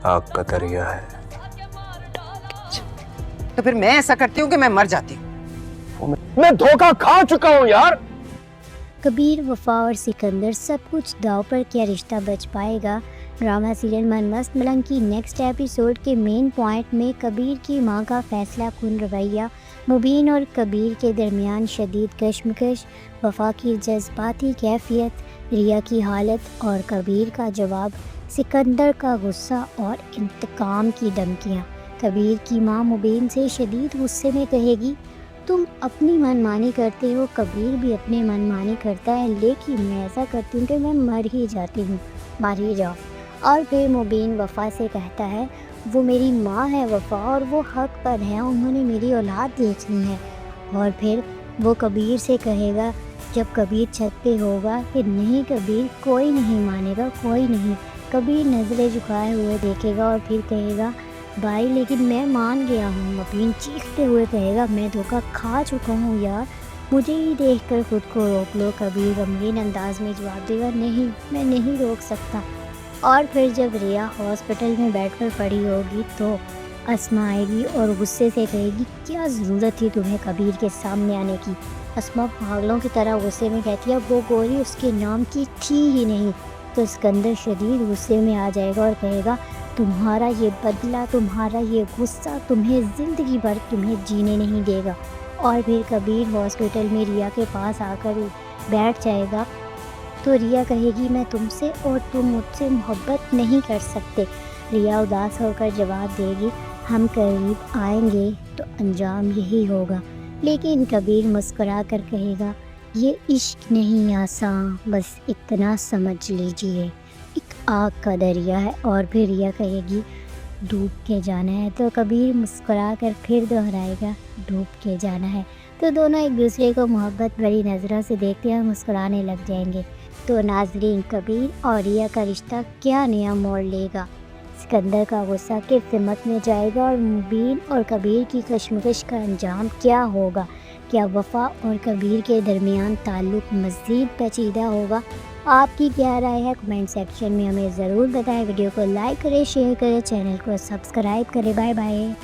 आग का दरिया है। तो फिर मैं ऐसा करती हूँ कि मैं मर जाती हूँ। मैं धोखा खा चुका हूँ यार। कबीर, वफा और सिकंदर, सब कुछ दाव पर क्या रिश्ता बच पाएगा। ड्रामा सीरियल मन मस्त मलंग की नेक्स्ट एपिसोड के मेन पॉइंट में कबीर की मां का फैसला कुन रवैया, मुबीन और कबीर के दरमियान शदीद कश्मकश, वफा की जज्बाती कैफियत, रिया की हालत और कबीर का जवाब, सिकंदर का गुस्सा और इंतकाम की धमकियाँ। कबीर की मां मुबीन से शदीद गुस्से में कहेगी, तुम अपनी मनमानी करते हो, कबीर भी अपनी मनमानी करता है, लेकिन मैं ऐसा करती हूँ कि मैं मर ही जाती हूँ, मर ही जाओ। और फिर मुबीन वफ़ा से कहता है, वो मेरी माँ है वफ़ा, और वो हक पर है, उन्होंने मेरी औलाद देखनी है। और फिर वो कबीर से कहेगा, जब कबीर छत पे होगा, कि नहीं कबीर, कोई नहीं मानेगा, कोई नहीं। कबीर नज़रें झुकाए हुए देखेगा और फिर कहेगा, भाई लेकिन मैं मान गया हूँ। मुबीन चीखते हुए कहेगा, मैं धोखा खा चुका हूँ यार, मुझे ही देखकर खुद को रोक लो। कबीर गमगीन अंदाज में जवाब देगा, नहीं, मैं नहीं रोक सकता। और फिर जब रिया हॉस्पिटल में बैठकर पड़ी होगी तो अस्मा आएगी और गुस्से से कहेगी, क्या ज़रूरत थी तुम्हें कबीर के सामने आने की। अस्मा पागलों की तरह गुस्से में कहती है, वो गोरी उसके नाम की थी ही नहीं। तो सिकंदर शदीद गुस्से में आ जाएगा और कहेगा, तुम्हारा ये बदला, तुम्हारा ये गुस्सा तुम्हें ज़िंदगी भर तुम्हें जीने नहीं देगा। और फिर कबीर हॉस्पिटल में रिया के पास आकर बैठ जाएगा तो रिया कहेगी, मैं तुमसे और तुम मुझसे मोहब्बत नहीं कर सकते। रिया उदास होकर जवाब देगी, हम करीब आएंगे तो अंजाम यही होगा। लेकिन कबीर मुस्कुरा कर कहेगा, ये इश्क नहीं आसान, बस इतना समझ लीजिए, एक आग का दरिया है। और फिर रिया कहेगी, डूब के जाना है। तो कबीर मुस्कुरा कर फिर दोहराएगा, डूब के जाना है। तो दोनों एक दूसरे को मोहब्बत भरी नज़रों से देखते हैं और मुस्कुराने लग जाएंगे। तो नाजरीन, कबीर और रिया का रिश्ता क्या नया मोड़ लेगा, सिकंदर का गुस्सा किस सिमत में जाएगा और मुबीन और कबीर की कश्मकश का अंजाम क्या होगा। क्या वफ़ा और कबीर के दरमियान ताल्लुक़ मज़ीद पेचीदा होगा। आपकी क्या राय है, कमेंट सेक्शन में हमें ज़रूर बताएं। वीडियो को लाइक करें, शेयर करें, चैनल को सब्सक्राइब करें। Bye bye.